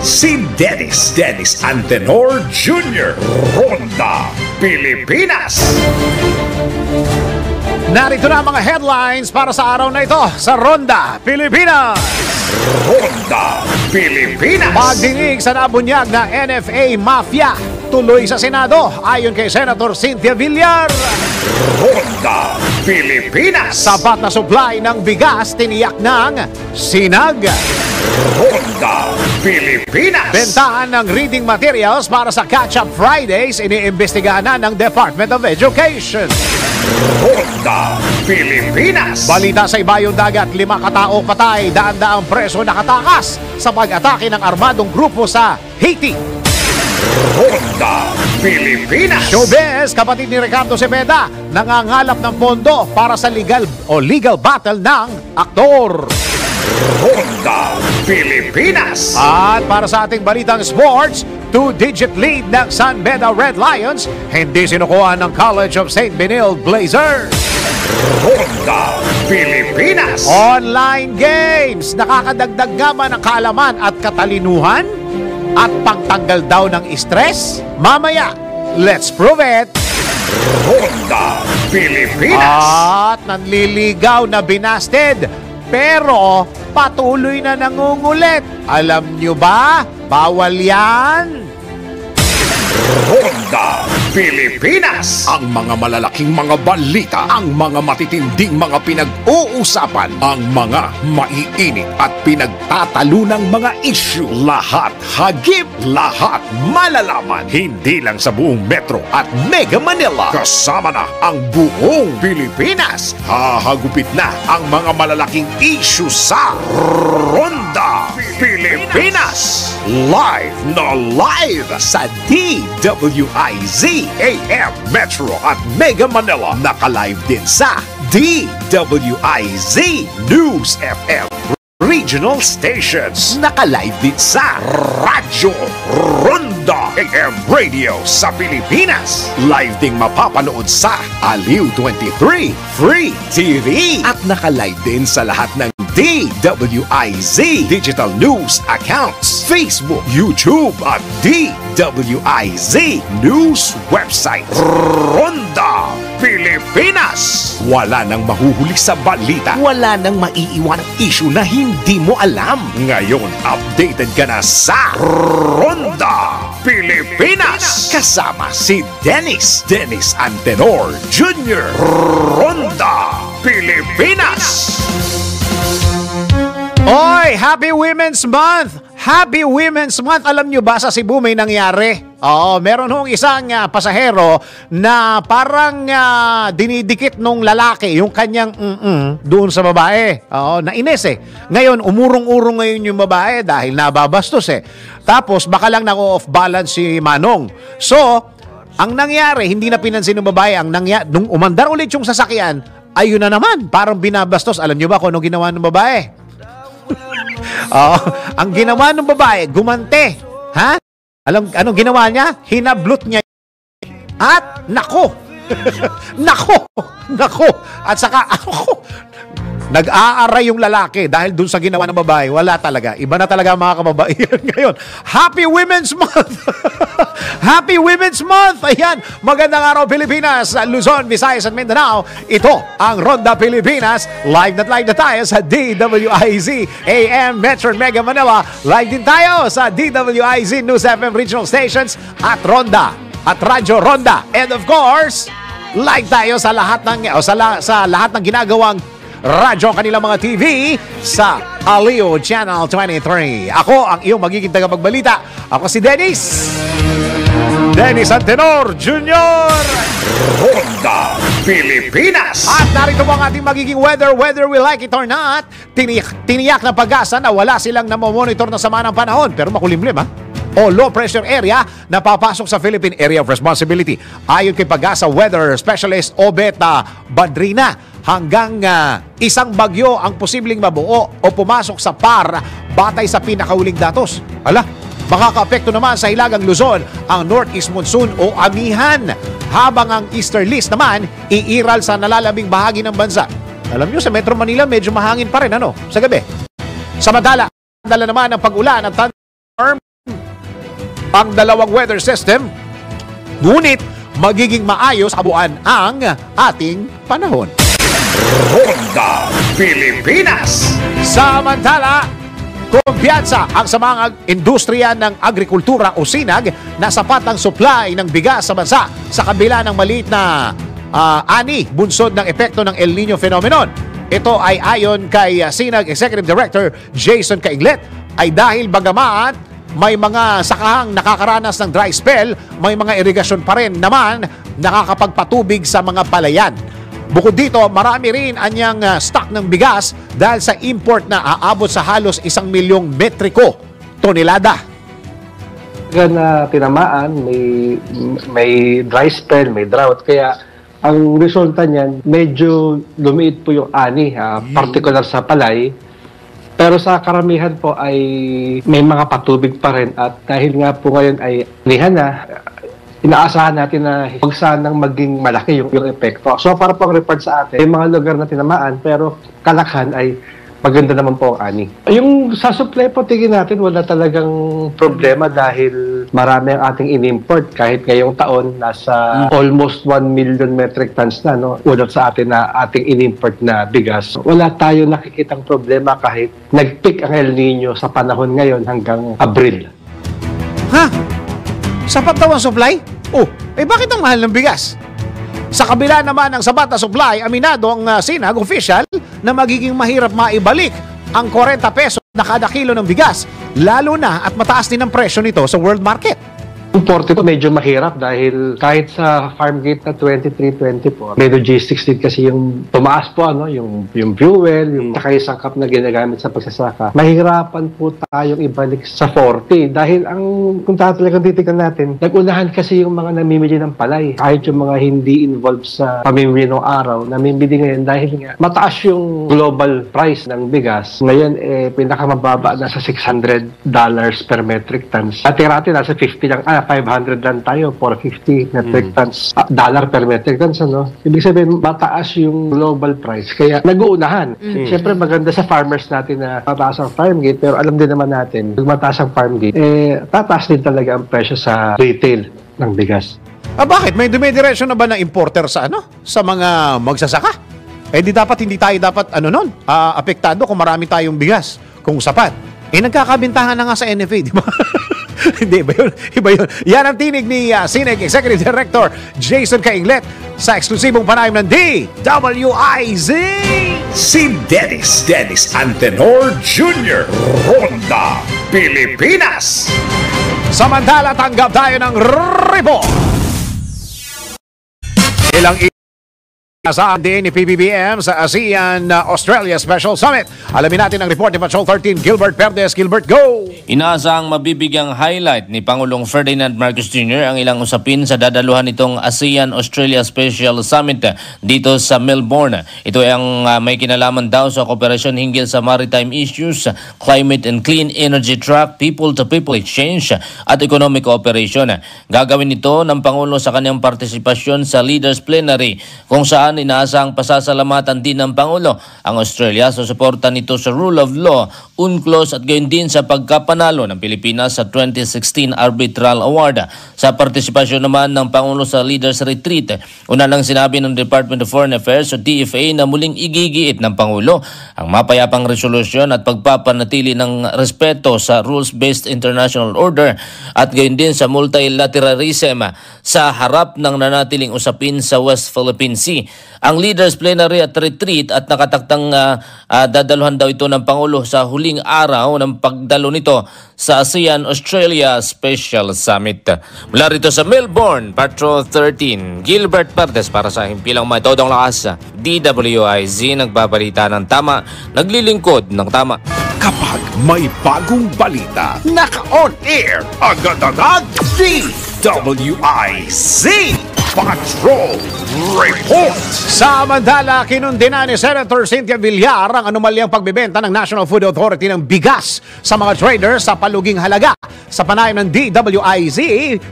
si Dennis Antenor Jr. Ronda Pilipinas. Narito na ang mga headlines para sa araw na ito sa Ronda Pilipinas. Ronda Pilipinas. Pagdinig sa nabunyag na NFA Mafia tuloy sa Senado ayon kay Senator Cynthia Villar. Ronda Pilipinas. Sapat na supply ng bigas tiniyak ng Sinag. Ronda Pilipinas. Bentahan ng reading materials para sa Catch-up Fridays iniimbestigahan na ng Department of Education. Ronda Pilipinas. Balita sa ibayong dagat, 5 katao patay, daan-daang preso nakatakas sa pag-atake ng armadong grupo sa Haiti. Ronda Pilipinas. Showbiz, kapatid ni Ricardo Cepeda, nangangalap ng pondo para sa legal battle ng aktor. Ronda Pilipinas. At para sa ating balitang sports, 2-digit lead ng San Beda Red Lions, hindi sinukuha ng College of St. Benilde Blazers. Ronda Pilipinas. Online games, nakakadagdag nga ba ng kaalaman at katalinuhan? At pangtanggal daw ng stress? Mamaya, let's prove it! Ronda Pilipinas. At nanliligaw na binasted, pero patuloy na nangungulit. Alam nyo ba? Bawal yan! Ronda Pilipinas. Ang mga malalaking mga balita, ang mga matitinding mga pinag-uusapan, ang mga maiinit at pinagtatalunang mga issue. Lahat hagip, lahat malalaman. Hindi lang sa buong Metro at Mega Manila. Kasama na ang buong Pilipinas. Hahagupit na ang mga malalaking issue sa Ronda Pilipinas. Live na live sa DWIZ AM Metro at Mega Manila. Naka-live din sa DWIZ News FM Regional Stations. Naka-live din sa Radyo Ronda AM Radio sa Pilipinas. Live ding mapapanood sa Aliw 23 Free TV. At naka-live din sa lahat ng DWIZ Digital News accounts, Facebook, YouTube at DWIZ News website. Ronda Pilipinas. Wala nang mahuhuli sa balita. Wala nang maiiwan issue na hindi mo alam. Ngayon, updated ka na sa Ronda Pilipinas. Kasama si Dennis Antenor Jr. Ronda Pilipinas. Oy, Happy Women's Month! Happy Women's Month! Alam nyo ba sa Cebu may nangyari? Oo, meron hong isang pasahero na parang dinidikit nung lalaki yung kanyang doon sa babae. Oo, nainis eh. Ngayon, umurong-urong ngayon yung babae dahil nababastos eh. Tapos, baka lang nako-off balance si Manong. So, ang nangyari, hindi na pinansin ng babae. Nung umandar ulit yung sasakyan, ayun na naman, parang binabastos. Alam nyo ba kung ano ginawa ng babae? Ang ginawa ng babae, gumante. Ha? Anong ginawa niya? Hinablot niya. At, nako. Nako. At saka, nag-aaray yung lalaki dahil dun sa ginawa ng babae. Wala talaga. Iba na talaga mga kababaihan ngayon. Happy Women's Month! Happy Women's Month! Ayan, magandang araw Pilipinas, Luzon, Visayas at Mindanao. Ito ang Ronda Pilipinas. Live na tayo sa DWIZ AM Metro Mega Manila. Live din tayo sa DWIZ News FM Regional Stations at Ronda at Radyo Ronda. And of course, live tayo sa lahat ng ginagawang radyo ang kanilang mga TV sa Aliw Channel 23. Ako ang iyong magiging tagapagbalita. Ako si Dennis Antenor Jr. Ronda Pilipinas. At narito po ang ating magiging weather, whether we like it or not. Tiniyak na pag-asa na wala silang namomonitor na sama ng panahon. Pero makulimlim ha. O low pressure area na papasok sa Philippine Area of Responsibility. Ayon kay Pag-asa Weather Specialist Obet Badrina, hanggang isang bagyo ang posibleng mabuo o pumasok sa PAR batay sa pinakahuling datos. Makaka-apekto naman sa Hilagang Luzon ang Northeast Monsoon o Amihan, habang ang Easterlies naman iiral sa nalalabing bahagi ng bansa. Alam nyo, sa Metro Manila medyo mahangin pa rin sa gabi. Samantala naman ang pag-ulan at thunderstorm ang dalawang weather system, ngunit magiging maayos kabuuan ang ating panahon. Ronda Pilipinas. Samantala, kumpiyansa ang sa mga industriya ng agrikultura o sinag na sapat ang supply ng bigas sa bansa sa kabila ng maliit na ani bunsod ng epekto ng El Nino phenomenon. Ito ay ayon kay Sinag Executive Director Jason Cainglet ay dahil bagamat may mga sakahang nakakaranas ng dry spell, may mga irigasyon pa rin naman nakakapagpatubig sa mga palayan. Bukod dito, marami rin anyang stock ng bigas dahil sa import na aabot sa halos 1 milyong metriko tonelada. Na tinamaan, may dry spell, may drought. Kaya ang resulta niyan, medyo lumiit po yung ani, particular sa palay. Pero sa karamihan po ay may mga patubig pa rin. At dahil nga po ngayon ay nihan na, inaasahan natin na huwag sanang maging malaki yung epekto. So para pong report sa atin, may mga lugar na tinamaan pero kalakhan ay maganda naman po ang ani. Yung sa supply po, tingin natin wala talagang problema dahil marami ang ating in-import. Kahit ngayong taon, nasa almost 1 million metric tons na, no? Ulat sa atin na ating in-import na bigas. Wala tayo nakikitang problema kahit nag-peak ang El Nino sa panahon ngayon hanggang Abril. Ha? Sapat daw ang supply? Oh, bakit ang mahal ng bigas? Sa kabila naman ng sapat na supply, aminado ang Sinag official na magiging mahirap maibalik ang 40 pesos na kada kilo ng bigas, lalo na at mataas din ang presyo nito sa world market. Yung 40 po medyo mahirap dahil kahit sa farm gate na 23-24, may logistics din kasi yung tumaas po, yung fuel, yung isang cup na ginagamit sa pagsasaka. Mahirapan po tayong ibalik sa 40 dahil kung talagang titignan natin, nag-unahan kasi yung mga namimili ng palay. Kahit yung mga hindi involved sa pamimili ng araw, namimili ngayon dahil nga mataas yung global price ng bigas. Ngayon, pinakamababa na sa $600 per metric tons. At tirati nasa 50 lang, 500 lang tayo, 450 metric tons, dollar per metric tons, Ibig sabihin, mataas yung global price. Kaya nag-uunahan. Siyempre, maganda sa farmers natin na mataas ang farm gate, pero alam din naman natin, pag mataas ang farm gate, tataas din talaga ang presyo sa retail ng bigas. Bakit? May dumidiretso na ba ng importer sa sa mga magsasaka? Di dapat, hindi tayo dapat, apektado kung marami tayong bigas, kung sapat. Nagkakabintahan na nga sa NFA, di ba? Hindi, iba yun. Yan ang tinig ni Sinag Executive Director Jason Cainglet sa eksklusibong panayam ng DWIZ. Si Dennis Antenor Jr. Ronda Pilipinas. Samantala, tanggap tayo ng report. Ilang Nasaan din ni PBBM sa ASEAN Australia Special Summit. Alamin natin ang report ni Patrol 13 Gilbert Perdes. Gilbert, go! Inaasahang mabibigyang highlight ni Pangulong Ferdinand Marcos Jr. ang ilang usapin sa dadaluhan nitong ASEAN Australia Special Summit dito sa Melbourne. Ito ay ang may kinalaman daw sa kooperasyon hinggil sa maritime issues, climate and clean energy track, people-to-people exchange at economic cooperation. Gagawin ito ng Pangulo sa kanyang partisipasyon sa Leaders Plenary kung saan inaasang pasasalamatan din ng Pangulo ang Australia sa suporta nito sa rule of law, UNCLOS at gayon din sa pagkapanalo ng Pilipinas sa 2016 Arbitral Award. Sa partisipasyon naman ng Pangulo sa Leaders Retreat, una lang sinabi ng Department of Foreign Affairs o DFA na muling igigiit ng Pangulo ang mapayapang resolusyon at pagpapanatili ng respeto sa rules-based international order at gayon din sa multilateralism sa harap ng nanatiling usapin sa West Philippine Sea. Ang Leaders Plenary at Retreat at nakataktang dadaluhan daw ito ng Pangulo sa huling araw ng pagdalo nito sa ASEAN Australia Special Summit. Mula rito sa Melbourne, Patrol 13, Gilbert Perdes para sa himpilang may todong lakas. DWIZ nagbabalita ng tama, naglilingkod ng tama. Kapag may bagong balita, naka-on air, agad-agad, DWIZ Patrol Report. Samantala, kinundina ni Senator Cynthia Villar ang anomalyang pagbebenta ng National Food Authority ng bigas sa mga traders sa paluging halaga. Sa panayam ng DWIZ,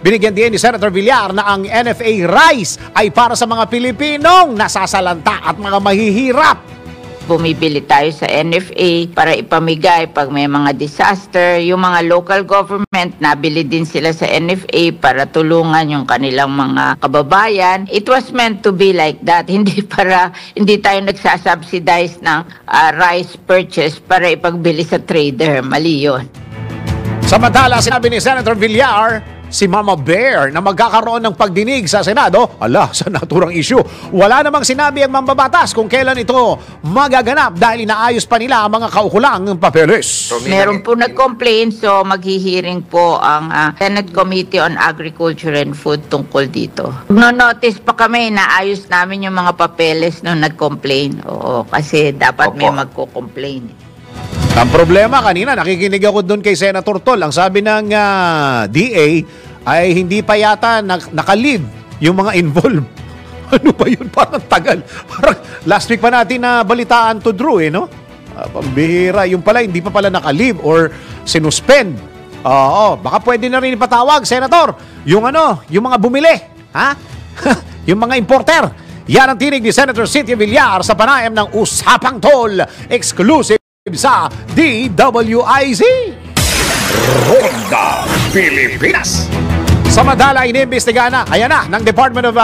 binigyan din ni Senator Villar na ang NFA rice ay para sa mga Pilipinong nasasalanta at mga mahihirap. bumibili tayo sa NFA para ipamigay pag may mga disaster. Yung mga local government, nabili din sila sa NFA para tulungan yung kanilang mga kababayan. It was meant to be like that. Hindi tayo nagsasubsidize ng rice purchase para ipagbili sa trader. Mali yun. Samantala, sinabi ni Senator Villar, si Mama Bear, na magkakaroon ng pagdinig sa Senado, sa naturang issue. Wala namang sinabi ang mambabatas kung kailan ito magaganap dahil inaayos pa nila ang mga kaukulang papeles. Meron po nag-complain, so maghihiring po ang Senate Committee on Agriculture and Food tungkol dito. No-notice pa kami, naayos namin yung mga papeles nung nag-complain. Oo, kasi dapat may magko-complain. Ang problema kanina, nakikinig ako doon kay Senator Tol. Ang sabi ng DA ay hindi pa yata nakalive yung mga involved. Ano ba yun? Parang tagal. Parang last week pa natin na balitaan to Drew, no? Pambihira. Yung pala, hindi pa pala nakalive or sinuspend. Oo, baka pwede na rin ipatawag, Senator. Yung mga bumili. Ha? Yung mga importer. Yan ang tinig ni Senator Cynthia Villar sa panayam ng Usapang Tol. Exclusive sa DWIZ. Ronda Pilipinas. Samantala, iniimbestigahan na, ayan na, ng Department of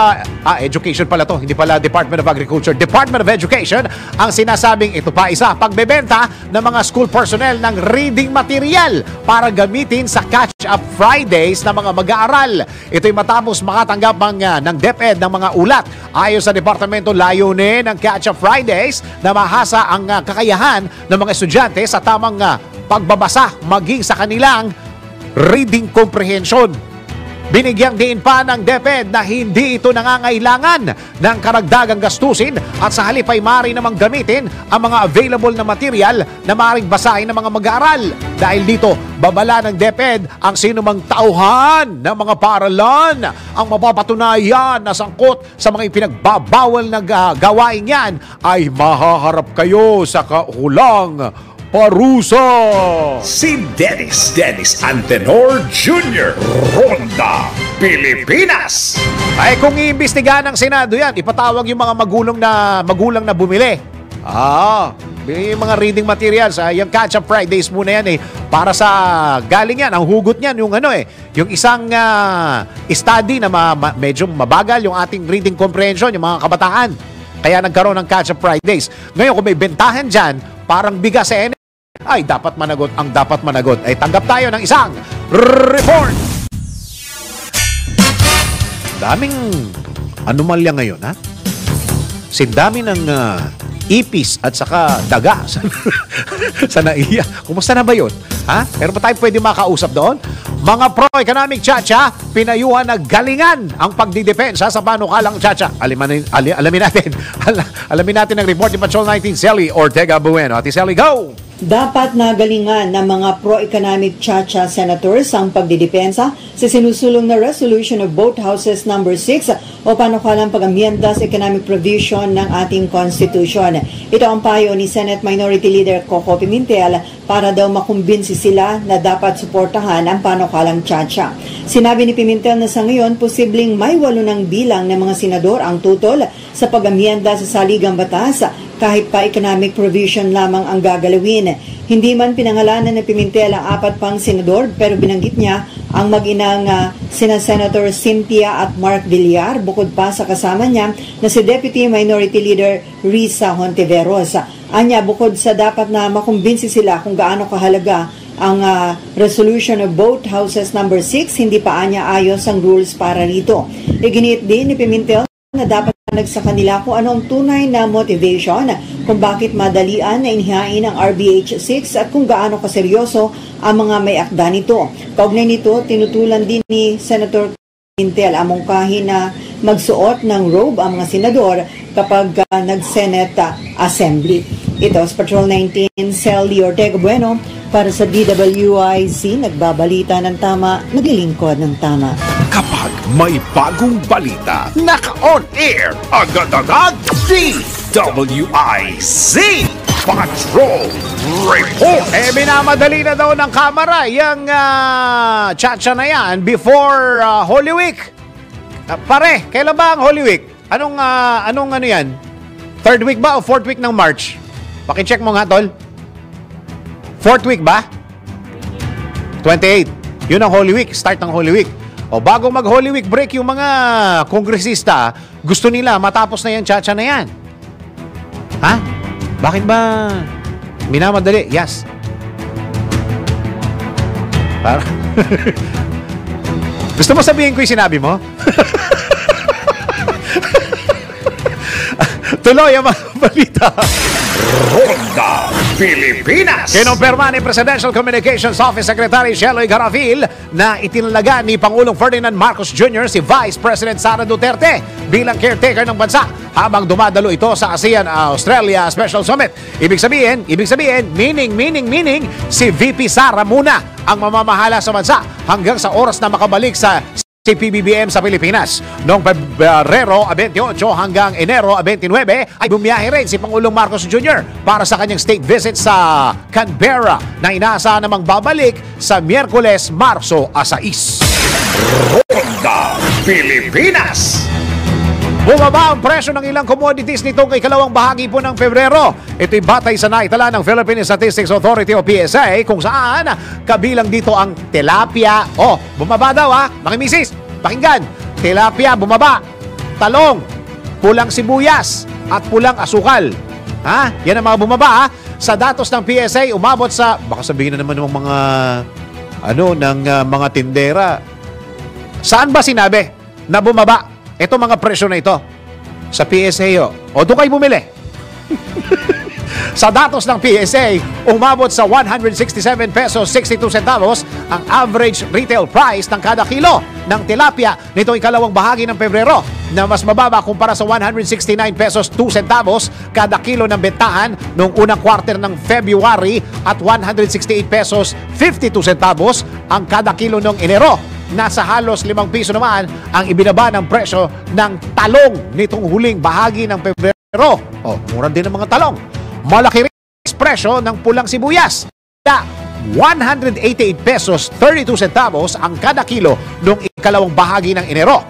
Education pala to, hindi pala Department of Agriculture, Department of Education, ang sinasabing ito pa isa, pagbebenta ng mga school personnel ng reading material para gamitin sa Catch-up Fridays ng mga mag-aaral. Ito'y matapos makatanggap ng DepEd ng mga ulat. Ayon sa Departamento, layunin ng Catch-up Fridays na mahasa ang kakayahan ng mga estudyante sa tamang pagbabasa maging sa kanilang reading comprehension. Binigyang diin pa ng DepEd na hindi ito nangangailangan ng karagdagang gastusin at sa halip ay maaari namang gamitin ang mga available na material na maaaring basahin ng mga mag-aaral. Dahil dito, babala ng DepEd ang sinumang tauhan ng mga paaralan ang mapapatunayan na sangkot sa mga ipinagbabawal na gawain yan ay mahaharap kayo sa kahulang parusa. Si Dennis Antenor Jr. Ronda Pilipinas. Ay kung iimbestigahan ng Senado yan, ipatawag yung mga magulang na bumili. Yung mga reading materials, yung Catch-up Fridays muna yan para sa galing yan, ang hugot niyan yung isang study na medyo mabagal yung ating reading comprehension, yung mga kabataan. Kaya nagkaroon ng Catch-up Fridays. Ngayon kung may bentahan dyan, parang bigas sa ay dapat managot. Ang dapat managot ay tanggap tayo ng isang report. Daming anomalya ngayon, ha? Dami ng ipis at saka daga sa naiya. Kumusta na ba yun? Ha? Pero ba tayo pwede makausap doon? Mga pro-economic chacha, pinayuhan na galingan ang pagdidepensa sa panukalang chacha. Alamin natin ang report ni Patrol 19 Sally Ortega Bueno. Ati Sally, go! Dapat na galingan ng mga pro-economic chacha senators ang pagdidepensa sa sinusulong na Resolution of Both Houses No. 6 o panukalang pag-amyenda sa economic provision ng ating Constitution. Ito ang payo ni Senate Minority Leader Coco Pimentel para daw makumbinsi sila na dapat suportahan ang panukalang chacha. Sinabi ni Pimentel na sa ngayon, posibleng may 8 ng bilang ng mga senador ang tutol sa pag-amyenda sa saligang batas kahit pa economic provision lamang ang gagalawin. Hindi man pinangalanan ng Pimentel ang 4 pang senador pero binanggit niya ang mag-inang sina Senator Cynthia at Mark Villar bukod pa sa kasama niya na si Deputy Minority Leader Risa Hontiveros. Anya, bukod sa dapat na makumbinsi sila kung gaano kahalaga ang Resolution of Both Houses No. 6, hindi pa anya ayos ang rules para rito. Iginit din ni Pimentel na dapat sa kanila kung ano ang tunay na motivation kung bakit madalian na inihain ang RBH 6 at kung gaano kaseryoso ang mga may akda nito. Kaugnay nito, tinutulan din ni Senator Pimentel ang mungkahin na magsuot ng robe ang mga senador kapag nag-Senate Assembly. Ito sa Patrol 19, Sally Ortega Bueno para sa DWIZ, nagbabalita ng tama, naglilingkod ng tama. Kapag may bagong balita, naka-on air, agad-agad, DWIZ Patrol Report. Minamadali na daw ng kamera yung chacha na yan before Holy Week. Pare, kailan ba ang Holy Week? Anong ano yan? 3rd week ba o 4th week ng March? Pakicheck mo nga, tol. 4th week ba? 28. Yun ang Holy Week. Start ng Holy Week. O bago mag-Holy Week break yung mga kongresista, gusto nila matapos na yan, chacha na yan. Ha? Bakit ba minamadali? Yes. Para... Gusto mo sabihin ko yung sinabi mo? Tuloy ang mga balita. Ronda Pilipinas. Kinumpirma ni Presidential Communications Office Secretary Sheloy Garafil na itinalaga ni Pangulong Ferdinand Marcos Jr. si Vice President Sara Duterte bilang caretaker ng bansa habang dumadalo ito sa ASEAN-Australia Special Summit. Ibig sabihin, meaning, si VP Sara muna ang mamamahala sa bansa hanggang sa oras na makabalik sa PBBM sa Pilipinas. Noong Pebrero 28 hanggang Enero 29 ay bumiyahe rin si Pangulong Marcos Jr. para sa kanyang state visit sa Canberra na inaasahan namang babalik sa Miyerkules, Marso 6. Ronda Pilipinas. Bumaba ang presyo ng ilang commodities nitong ikalawang bahagi po ng Pebrero. Ito'y batay sa naitala ng Philippine Statistics Authority o PSA kung saan kabilang dito ang tilapia. Oh, bumaba daw makimisis. Pakinggan. Tilapia, bumaba. Talong, pulang sibuyas at pulang asukal. Yan ang mga bumaba Sa datos ng PSA, umabot sa, baka sabihin na naman ng mga mga tindera. Saan ba sinabi na bumaba ito mga presyo na ito? Sa PSA o doon kayo bumili. Sa datos ng PSA, umabot sa 167 pesos 62 centavos ang average retail price ng kada kilo ng tilapia nitong ikalawang bahagi ng Pebrero, na mas mababa kumpara sa 169 pesos 2 centavos kada kilo ng bentahan noong unang quarter ng February at 168 pesos 52 centavos ang kada kilo noong Enero. Nasa halos 5 piso naman ang ibinaba ng presyo ng talong nitong huling bahagi ng Pebrero. Mura din ang mga talong. Malaki rin ang presyo ng pulang sibuyas. 188 pesos 32 centavos ang kada kilo noong ikalawang bahagi ng Enero.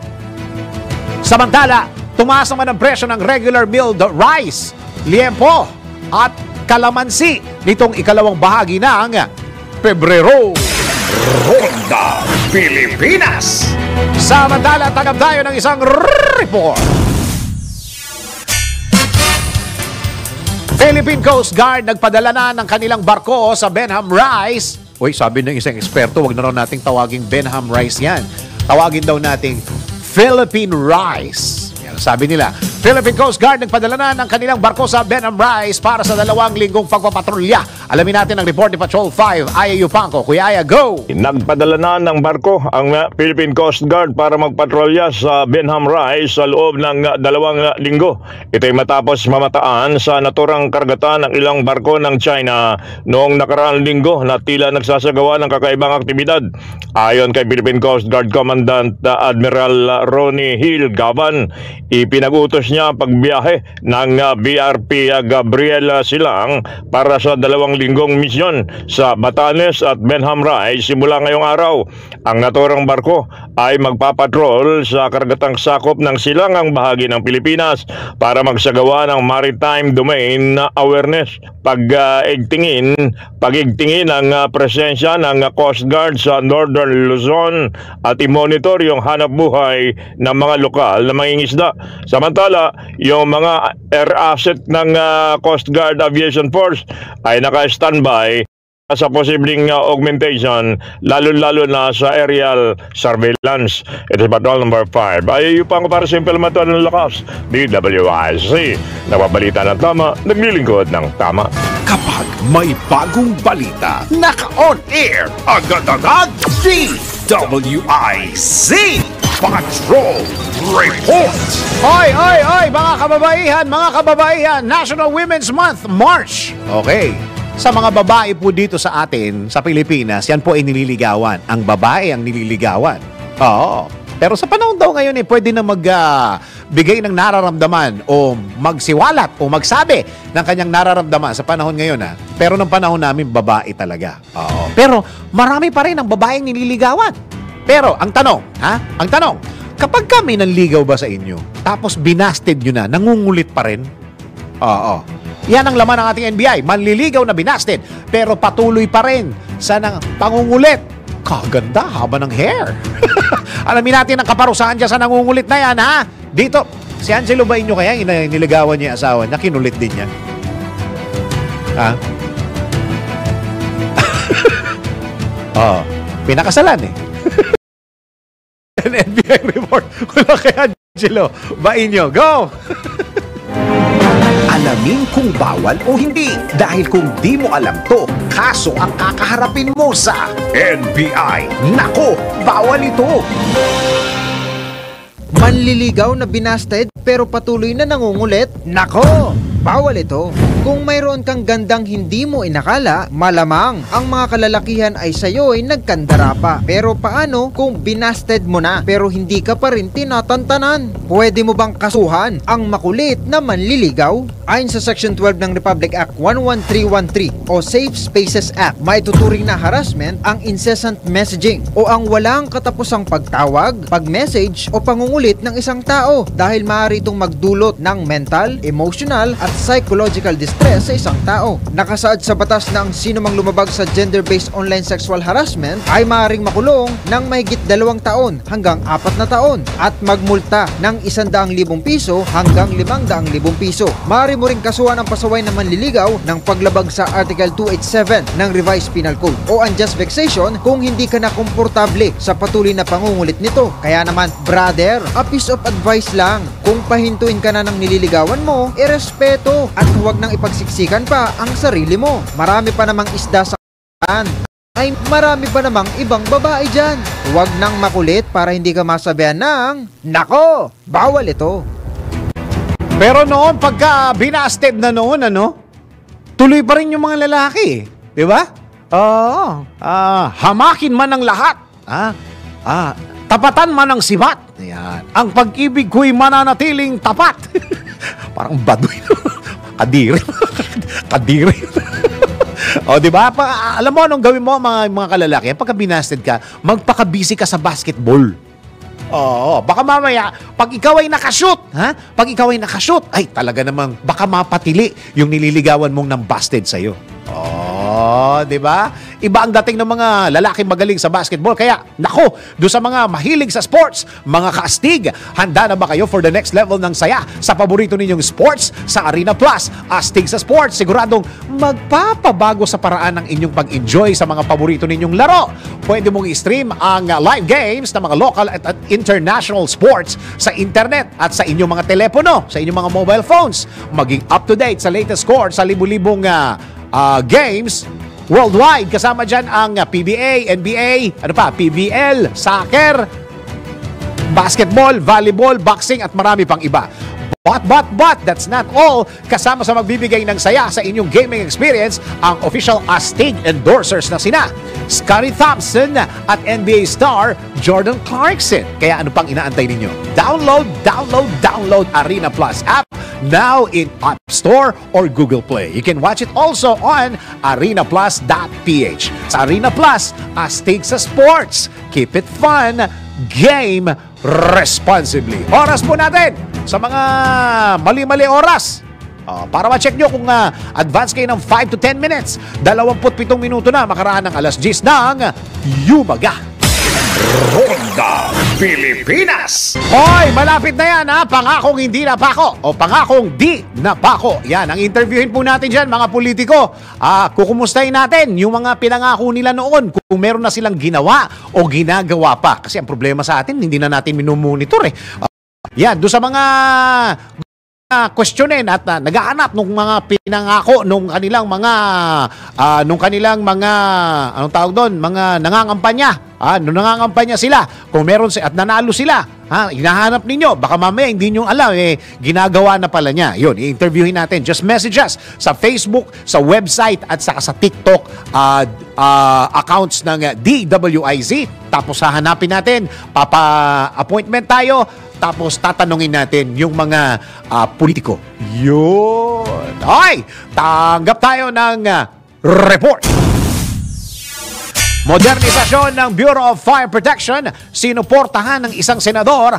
Samantala, tumaas naman ang presyo ng regular milled rice, liempo at kalamansi nitong ikalawang bahagi ng Pebrero. Ronda Pilipinas. Samantala, tagap tayo ng isang report. Philippine Coast Guard nagpadala na ng kanilang barko sa Benham Rice. Sabi ng isang eksperto, wag na raw nating tawaging Benham Rice yan. Tawagin daw nating Philippine Rice. Yan, sabi nila. Philippine Coast Guard nagpadala na ng kanilang barko sa Benham Rice para sa 2 linggong pagpapatrolya. Alamin natin ang report ni Patrol 5, Aya Yupanco. Kuya Aya, go! Nagpadala na ng barko ang Philippine Coast Guard para magpatrolya sa Benham Rice sa loob ng 2 linggo. Ito'y matapos mamataan sa naturang karagatan ng ilang barko ng China noong nakaraang linggo na tila nagsasagawa ng kakaibang aktibidad. Ayon kay Philippine Coast Guard Commandant Admiral Ronnie Hill Gavan, ipinag-utos niya pagbiyahe ng BRP Gabriel Silang para sa 2 linggong misyon sa Batanes at Benham Rice simula ngayong araw. Ang naturang barko ay magpapatrol sa karagatang sakop ng silangang bahagi ng Pilipinas para magsagawa ng maritime domain awareness, pag-igtingin ang presensya ng Coast Guard sa Northern Luzon at i-monitor yung hanap buhay ng mga lokal na mangingisda. Samantala, yung mga air asset ng Coast Guard Aviation Force ay naka-standby sa posibleng augmentation, lalo-lalo na sa aerial surveillance. Ito is Patrol number 5. Ayayupan ko para sa implementuan ng lakas. DWIC. Nababalita ng tama, naglilingkod ng tama. Kapag may bagong balita, naka-on air, agad-agad, DWIC. Patrol Report. Oy, mga kababaihan, National Women's Month, March. Okay. Sa mga babae po dito sa atin, sa Pilipinas, yan po ay nililigawan. Ang babae ang nililigawan. Oo. Pero sa panahon daw ngayon, pwede na magbigay ng nararamdaman o magsiwalat o magsabi ng kanyang nararamdaman sa panahon ngayon. Pero ng panahon namin, babae talaga. Oo. Pero marami pa rin ang babaeng nililigawan. Pero ang tanong, kapag kami nanligaw ba sa inyo, tapos binasted nyo na, nangungulit pa rin? Oo. Yan ang laman ng ating NBI. Manliligaw na binasted pero patuloy pa rin sa pangungulit. Kaganda, haba ng hair. Alamin natin ang kaparusahan dyan sa nangungulit na yan, ha? Dito, si Angelo Bainyo kaya niligawan niya yung asawa niya, kinulit din niya. Ha? Oh, pinakasalan eh. An NBI report. Wala kay Angelo Bainyo. Go! Alamin kung bawal o hindi. Dahil kung di mo alam to, kaso ang kakaharapin mo sa NBI. Nako, bawal ito. Manliligaw na binasted pero patuloy na nangungulit? Nako, bawal ito. Kung mayroon kang gandang hindi mo inakala, malamang ang mga kalalakihan ay sa'yo'y nagkandara pa. Pero paano kung binasted mo na pero hindi ka pa rin tinatantanan? Pwede mo bang kasuhan ang makulit na manliligaw? Ayon sa Section 12 ng Republic Act 11313 o Safe Spaces Act, maituturing na harassment ang incessant messaging o ang walang katapusang pagtawag, pag-message o pangungulit ng isang tao dahil maaari itong magdulot ng mental, emotional at psychological distress sa isang tao. Nakasaad sa batas na ang sino mang lumabag sa gender-based online sexual harassment ay maaaring makulong ng mahigit 2 taon hanggang 4 na taon at magmulta ng 100,000 piso hanggang 500,000 piso. Maaari mo ring kasuhan ang pasaway na manliligaw ng paglabag sa Article 287 ng Revised Penal Code o unjust vexation kung hindi ka na komportable sa patuloy na pangungulit nito. Kaya naman, brother, a piece of advice lang. Kung pahintuin ka na ng nililigawan mo, irespeto at huwag nang ipagsiksikan pa ang sarili mo. Marami pa namang isda sa ay marami pa namang ibang babae dyan. Huwag nang makulit para hindi ka masabihan ng, nako, bawal ito. Pero noon, pagka binasted na noon, tuloy pa rin yung mga lalaki. Di ba? Oo. Hamakin man ang lahat. Tapatan man ang sibat. Ayan. Ang pag-ibig ko'y mananatiling tapat. Parang baduy. Kadiri. Kadiri. O, di ba? Alam mo, anong gawin mo, mga kalalaki? Pagka binasted ka, magpaka-busy ka sa basketball. Oo, baka mamaya, pag ikaw ay nakashoot, Pag ikaw ay nakashoot, ay talaga namang baka mapatili yung nililigawan mong nang busted sa'yo. Oo, di ba? Iba ang dating ng mga lalaki magaling sa basketball. Kaya, nako, doon sa mga mahilig sa sports, mga kaastig, handa na ba kayo for the next level ng saya sa paborito ninyong sports sa Arena Plus? Astig sa sports, siguradong magpapabago sa paraan ng inyong pag-enjoy sa mga paborito ninyong laro. Pwede mong i-stream ang live games ng mga local at international sports sa internet at sa inyong mga telepono, sa inyong mga mobile phones. Maging up-to-date sa latest score sa libu-libong games worldwide. Kasama dyan ang PBA, NBA, PBL, soccer, basketball, volleyball, boxing at marami pang iba. But, that's not all. Kasama sa magbibigay ng saya sa inyong gaming experience, ang official Astig endorsers na sina Scottie Thompson at NBA star Jordan Clarkson. Kaya ano pang inaantay ninyo? Download Arena Plus app now in App Store or Google Play. You can watch it also on arenaplus.ph. Sa Arena Plus, Astig sa sports. Keep it fun. Game responsibly. Oras po natin sa mga mali-mali oras. Para ma-check nyo kung advance kayo ng 5 to 10 minutes. 27 minuto na makaraan ng alas 10 ng Yumaga. Ronda Pilipinas. Hoy, malapit na yan, Pangakong hindi napako o pangakong di napako. Yan, ang interviewin po natin dyan, mga politiko. Kukumustahin natin yung mga pinangako nila noon kung meron na silang ginawa o ginagawa pa. Kasi ang problema sa atin, hindi na natin minumonitor yan, doon sa mga questionin at nagaanap nung mga pinangako nung kanilang mga anong tawag doon, mga nangangampanya. Nung nangangampanya sila, kung meron at nanalo sila, hinahanap ninyo, baka mamaya hindi nyo alam, ginagawa na pala niya. Yun, i-interviewin natin. Just message us sa Facebook, sa website at saka sa TikTok accounts ng DWIZ. Tapos hahanapin natin, papa-appointment tayo, tapos tatanungin natin yung mga politiko. Yun. Ay, tanggap tayo ng report. Modernisasyon ng Bureau of Fire Protection, sinuportahan ng isang senador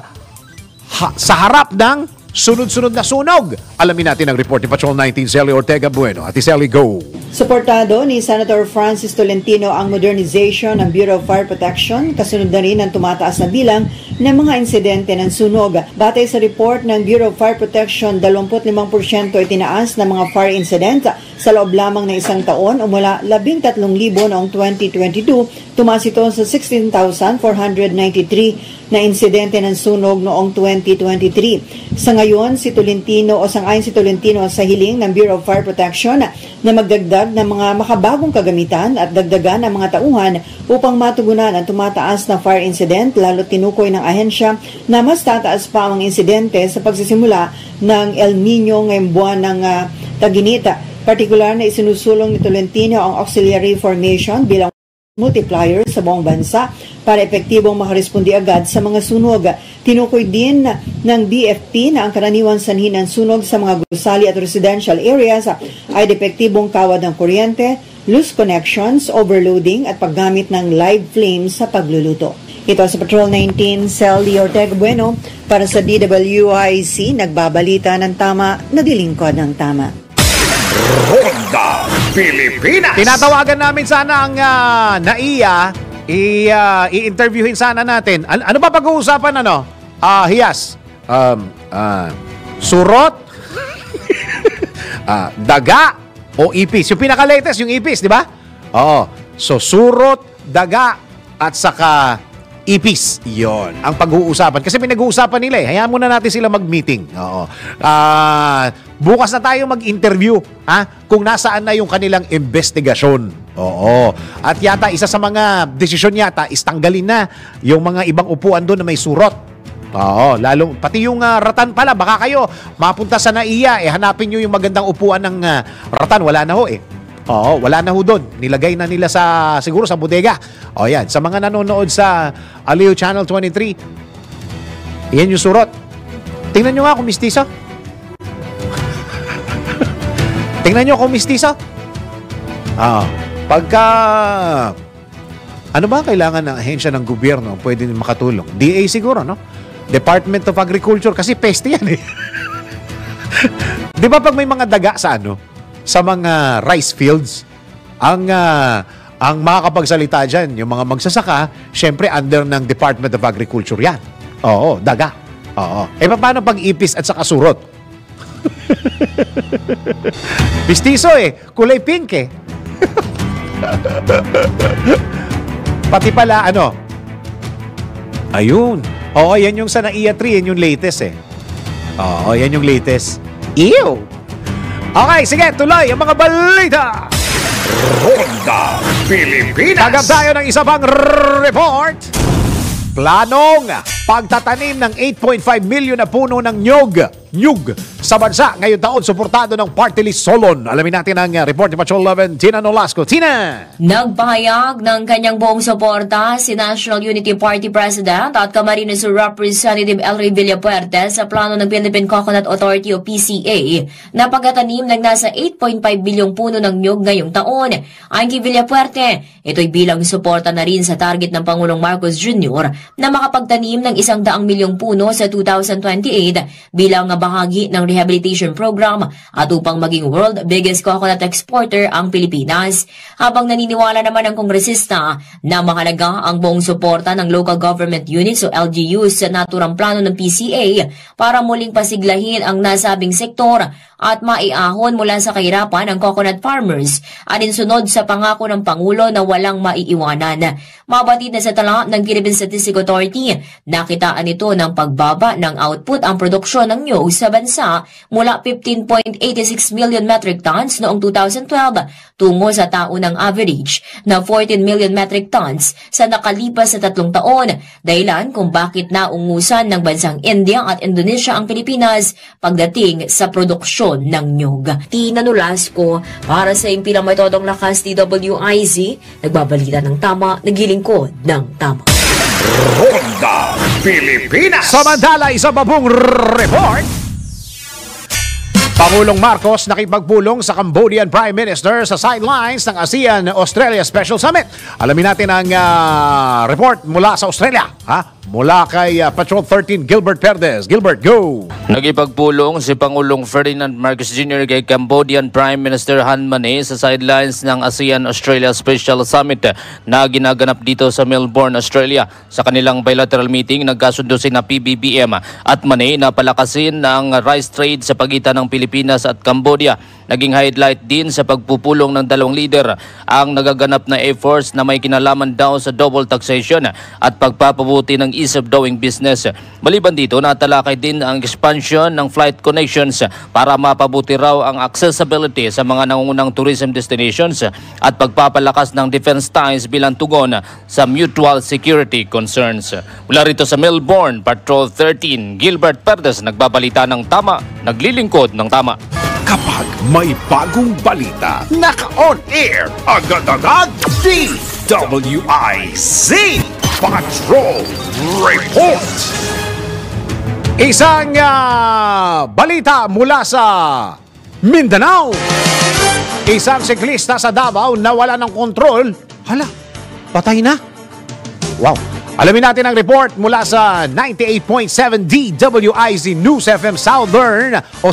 sa harap ng sunod-sunod na sunog. Alamin natin ang report ni Patrol 19 Sally Ortega Bueno. Ate Sally, go! Suportado ni Senator Francis Tolentino ang modernization ng Bureau of Fire Protection, kasunod na rin ang tumataas na bilang ng mga insidente ng sunog. Batay sa report ng Bureau of Fire Protection, 25% ay tinaas ng mga fire incident sa loob lamang ng isang taon o mula 13,000 noong 2022, tumaas ito sa 16,493 na insidente ng sunog noong 2023. Sa ngayon, sangayon si Tolentino sa hiling ng Bureau of Fire Protection na magdagdag ng mga makabagong kagamitan at dagdagan ang mga tauhan upang matugunan ang tumataas na fire incident, lalo tinukoy ng ahensya na mas tataas pa ang insidente sa pagsisimula ng El Nino ngayong buwan ng Taginita. Partikular na isinusulong ni Tolentino ang auxiliary formation bilang multiplier sa buong bansa para epektibong makarespondi agad sa mga sunog. Tinukoy din ng BFP na ang karaniwang sanhi ng sunog sa mga gusali at residential areas ay depektibong kawad ng kuryente, loose connections, overloading at paggamit ng live flames sa pagluluto. Ito sa Patrol 19, Sally Ortega Bueno para sa DWIC, nagbabalita ng tama, naglilingkod ng tama. Ronda Pilipinas. Tinatawagan namin sana ang NAIA. I-interviewin sana natin. Ano ba pag-uusapan, Hiyas? Surot? Daga? O ipis? Yung pinaka-latest, yung ipis, di ba? Oo. So, surot, daga, at saka ipis. Yon ang pag-uusapan. Kasi pinag-uusapan nila eh. Hayaan muna natin sila mag-meeting. Oo. Bukas na tayo mag-interview kung nasaan na yung kanilang investigasyon. Oo. At yata isa sa mga desisyon yata is tanggalin na yung mga ibang upuan doon na may surot. Oo. Lalong, pati yung ratan pala, baka kayo mapunta sa NAIA, hanapin nyo yung magandang upuan ng ratan. Wala na ho eh. Oo, wala na ho doon. Nilagay na nila siguro sa bodega. O yan, sa mga nanonood sa Aliw Channel 23, yan yung surot. Tingnan nyo nga kung mistiso. Tingnan nyo kung mistiso. Pagka, ano ba kailangan ng ahensya ng gobyerno pwede makatulong? DA siguro, no? Department of Agriculture, kasi peste yan eh. Di ba pag may mga daga sa sa mga rice fields, ang makakapagsalita dyan, yung mga magsasaka, syempre under ng Department of Agriculture yan. Oo, daga. Oo. Paano pag ipis at saka surot? Pistiso kulay pink Pati pala, ayun. Oo, yan yung sa NAIA 3, yan yung latest Oo, yan yung latest. Ew! Okay, sige, tuloy ang mga balita. Ronda Pilipinas. Tagap tayo ng isa pang report. Planong pagtatanim ng 8.5 million na puno ng nyug sa bansa ngayong taon, suportado ng Party List Solon. Alamin natin ang report ni Patrol 11, Tina Nolasco. Tina! Nagpahayag ng kanyang buong suporta si National Unity Party President at Camarines Representative Elry Villapuerte sa plano ng Philippine Coconut Authority o PCA na pagtatanim ng nasa 8.5 bilyong puno ng nyug ngayong taon. Ayon kay Villapuerte, ito'y bilang suporta na rin sa target ng Pangulong Marcos Jr. na makapagtanim ng 100 milyong puno sa 2028 bilang bahagi ng rehabilitation program at upang maging world biggest coconut exporter ang Pilipinas. Habang naniniwala naman ang kongresista na mahalaga ang buong suporta ng local government units o LGUs sa naturang plano ng PCA para muling pasiglahin ang nasabing sektor at maiahon mula sa kahirapan ng coconut farmers, alinsunod sa pangako ng Pangulo na walang maiiwanan. Mabatid na sa tala ng Philippine Statistics Authority, nakitaan ito ng pagbaba ng output ang produksyon ng nyug sa bansa mula 15.86 million metric tons noong 2012 tungo sa taunang average na 14 million metric tons sa nakalipas na 3 taon, dahilan kung bakit naungusan ng bansang India at Indonesia ang Pilipinas pagdating sa produksyon ng nyug. Tina Nolasco para sa impirang metodong lakas DWIZ, nagbabalita ng tama, nagilingkod ng tama. Ronda Pilipinas. Samantala, isa pa pong report. Pangulong Marcos nakipagpulong sa Cambodian Prime Minister sa sidelines ng ASEAN-Australia Special Summit. Alamin natin ang report mula sa Australia. Mula kay Patrol 13 Gilbert Perdes. Gilbert, go! Nagipagpulong si Pangulong Ferdinand Marcos Jr. kay Cambodian Prime Minister Han Mane sa sidelines ng ASEAN-Australia Special Summit na ginaganap dito sa Melbourne, Australia. Sa kanilang bilateral meeting, nagkasundo sina PBBM at Mane na palakasin ang rice trade sa pagitan ng Pilipinas at Cambodia. Naging highlight din sa pagpupulong ng dalawang leader ang nagaganap na efforts na may kinalaman daw sa double taxation at pagpapabuti ng ease of doing business. Maliban dito, natalakay din ang expansion ng flight connections para mapabuti raw ang accessibility sa mga nangungunang tourism destinations at pagpapalakas ng defense ties bilang tugon sa mutual security concerns. Mula rito sa Melbourne, Patrol 13, Gilbert Perdes nagbabalita ng tama, naglilingkod ng tama. Kapag may bagong balita, naka-on air, agad-agad, DWIZ Patrol Report. Isang balita mula sa Mindanao. Isang siklista sa Davao nawala ng kontrol. Hala, patay na. Wow. Alamin natin ang report mula sa 98.7 DWIZ News FM Southern o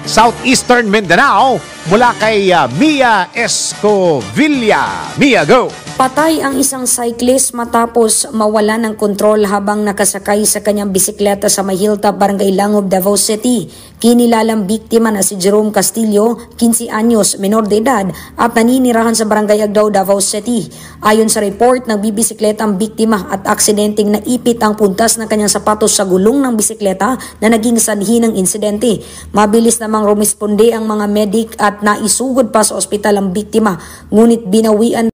Southeastern Mindanao mula kay Mia Escovilla. Mia, go! Patay ang isang cyclist matapos mawala ng kontrol habang nakasakay sa kanyang bisikleta sa Mahilta, Barangay Langob, Davao City. Kinilalang biktima na si Jerome Castillo, 15 anyos, menor de edad, at naninirahan sa Barangay Agdao, Davao City. Ayon sa report, nagbibisikleta ang biktima at aksidenteng naipit ang puntas ng kanyang sapatos sa gulong ng bisikleta na naging sanhi ng insidente. Mabilis namang rumisponde ang mga medic at naisugod pa sa ospital ang biktima, ngunit binawian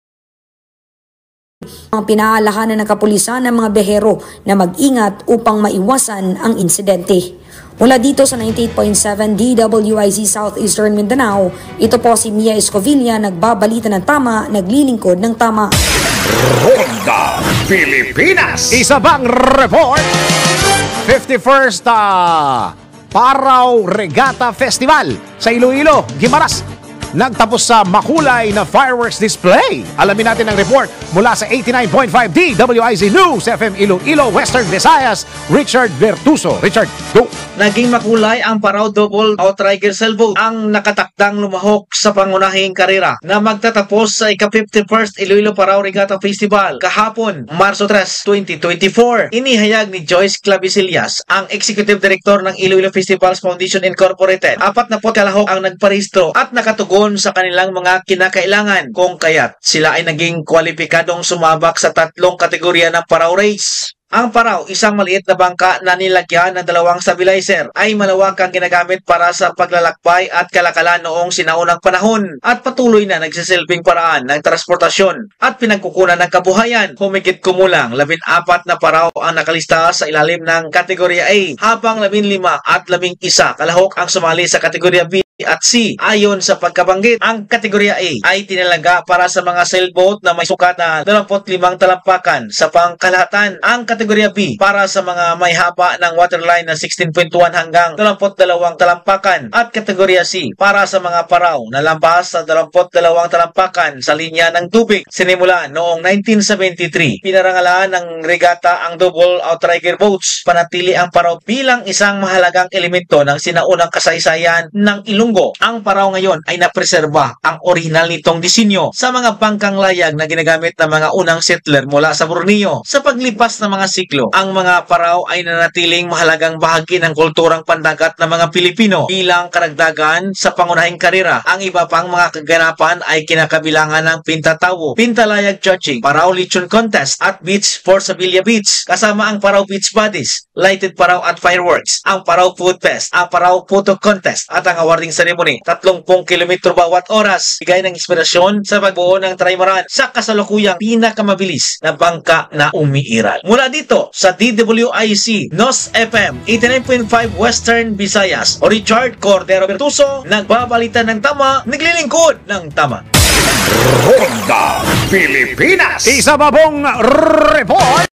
ang pinaalahanan ng kapulisan ng mga behero na mag-ingat upang maiwasan ang insidente. Mula dito sa 98.7 DWIZ Southeastern Mindanao, ito po si Mia Escovilla, nagbabalita ng tama, naglilingkod ng tama. Ronda Pilipinas. Isa bang report? 51st Paraw Regatta Festival sa Iloilo, Guimaras. Nagtapos sa makulay na fireworks display. Alamin natin ang report mula sa 89.5 DWIZ News FM Iloilo, Western Visayas, Richard Bertuso. Richard, go! Naging makulay ang Paraw Double Outrider Sailboat ang nakatakdang lumahok sa pangunahing karera na magtatapos sa ika-51st Iloilo Paraw Regatta Festival kahapon, Marso 3, 2024. Inihayag ni Joyce Clavisillas, ang Executive Director ng Iloilo Festivals Foundation Incorporated. 40 kalahok ang nagparehistro at nakatugon sa kanilang mga kinakailangan, kung kaya't sila ay naging kwalipikadong sumabak sa 3 kategorya ng Paraw Race. Ang Paraw, isang maliit na bangka na nilagyan ng 2 stabilizer, ay malawak ang ginagamit para sa paglalakbay at kalakalan noong sinaunang panahon at patuloy na nagsisilbing paraan ng transportasyon at pinagkukunan ng kabuhayan. Humigit kumulang 14 na Paraw ang nakalista sa ilalim ng kategorya A, habang 15 at 11 kalahok ang sumali sa kategorya B at C. Ayon sa pagkabanggit, ang kategorya A ay tinalaga para sa mga sailboat na may sukat na 25 talampakan sa pangkalahatan. Ang kategorya B para sa mga may haba ng waterline na 16.1 hanggang 22 talampakan, at kategorya C para sa mga paraw na lampas sa 22 talampakan sa linya ng tubig. Sinimula noong 1973, pinarangalan ng regata ang double outrigger boats. Panatili ang paraw bilang isang mahalagang elemento ng sinaunang kasaysayan ng Ilonggo. Ang paraw ngayon ay napreserba ang orihinal nitong disenyo sa mga bangkang layag na ginagamit ng mga unang settler mula sa Borneo. Sa paglipas ng mga siklo, ang mga paraw ay nanatiling mahalagang bahagi ng kulturang pandagat ng mga Pilipino. Bilang karagdagan sa pangunahing karera, ang iba pang mga kaganapan ay kinakabilangan ng Pintatawo, Pintalayag Judging, Paraw Lechon Contest at Beach for Sevilla Beach, kasama ang Paraw Beach Bodies, Lighted Paraw at Fireworks, ang Paraw Food Fest, ang Paraw Photo Contest at ang awarding ceremony. 30 kilometro bawat oras. Bigay ng inspirasyon sa pagbuo ng trimaran sa kasalukuyang pinakamabilis na bangka na umiiral. Mula dito sa DWIC NOS FM 89.5 Western Visayas, o Richard Cordero Bertuso, nagbabalita ng tama, naglilingkod ng tama. Ronda Pilipinas. Isa pa pong report.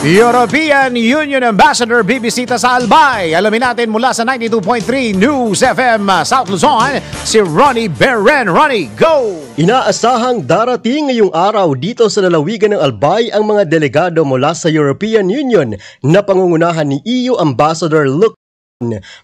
European Union Ambassador bibisita sa Albay. Alamin natin mula sa 92.3 News FM South Luzon, si Ronnie Beren. Ronnie, go! Inaasahang darating ngayong araw dito sa lalawigan ng Albay ang mga delegado mula sa European Union na pangungunahan ni EU Ambassador Luke.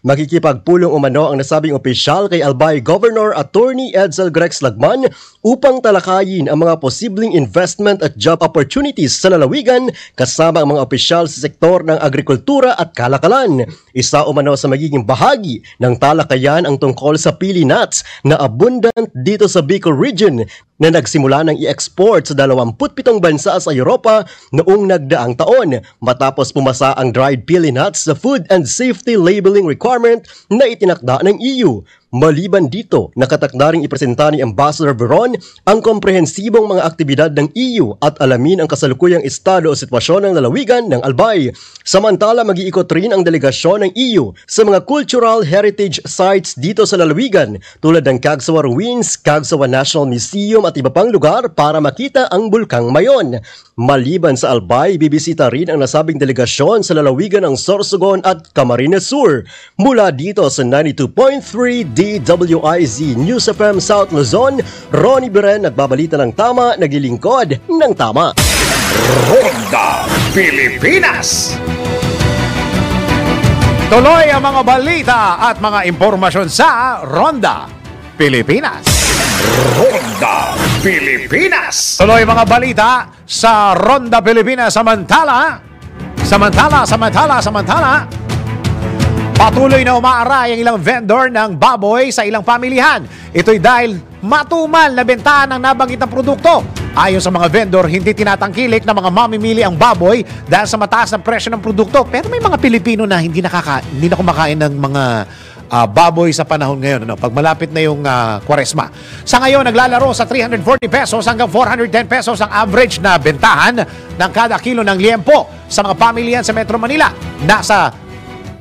Makikipagpulong umano ang nasabing opisyal kay Albay Governor Attorney Edsel Grex Lagman upang talakayin ang mga posibleng investment at job opportunities sa lalawigan kasama ang mga opisyal sa sektor ng agrikultura at kalakalan. Isa umano sa magiging bahagi ng talakayan ang tungkol sa pili nuts na abundant dito sa Bicol Region na nagsimula ng i-export sa 27 bansa sa Europa noong nagdaang taon matapos pumasa ang dried pili nuts sa Food and Safety Labeling requirement na itinakda ng EU. Maliban dito, nakatakda ring ipresenta ni Ambassador Veron ang komprehensibong mga aktibidad ng EU at alamin ang kasalukuyang estado o sitwasyon ng lalawigan ng Albay. Samantala, mag-iikot rin ang delegasyon ng EU sa mga cultural heritage sites dito sa lalawigan tulad ng Cagsawa Ruins, Cagsawa National Museum at iba pang lugar para makita ang Bulkang Mayon. Maliban sa Albay, bibisita rin ang nasabing delegasyon sa lalawigan ng Sorsogon at Camarines Sur. Mula dito sa 92.3 DWIZ News FM South Luzon, Ronnie Beren nagbabalita ng tama, naglilingkod ng tama. Ronda Pilipinas. Tuloy ang mga balita at mga impormasyon sa Ronda Pilipinas. Ronda Pilipinas. Tuloy mga balita sa Ronda Pilipinas. Samantala, patuloy na umaaray ang ilang vendor ng baboy sa ilang pamilihan. Ito'y dahil matumal na bentahan ng nabanggitang produkto. Ayon sa mga vendor, hindi tinatangkilik na mga mamimili ang baboy dahil sa mataas na presyo ng produkto. Pero may mga Pilipino na hindi na kumakain ng mga baboy sa panahon ngayon. Pag malapit na yung Kwaresma. Sa ngayon, naglalaro sa 340 pesos hanggang 410 pesos ang average na bentahan ng kada kilo ng liempo sa mga pamilihan sa Metro Manila.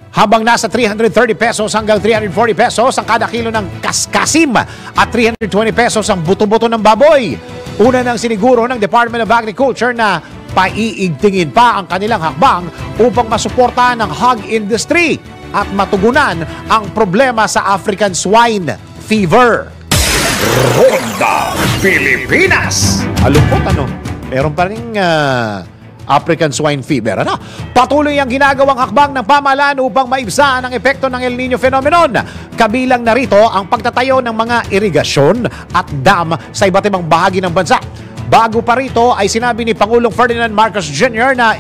Habang nasa 330 pesos hanggang 340 pesos ang kada kilo ng kaskasim at 320 pesos ang buto-buto ng baboy. Una nang siniguro ng Department of Agriculture na paiigtingin pa ang kanilang hakbang upang masuportahan ang hog industry at matugunan ang problema sa African swine fever. Ronda Pilipinas. Alungkot meron pa rin African swine fever. Patuloy ang ginagawang hakbang ng pamahalaan upang maibsan ang epekto ng El Nino phenomenon. Kabilang narito ang pagtatayo ng mga irigasyon at dam sa iba't ibang bahagi ng bansa. Bago pa rito ay sinabi ni Pangulong Ferdinand Marcos Jr. na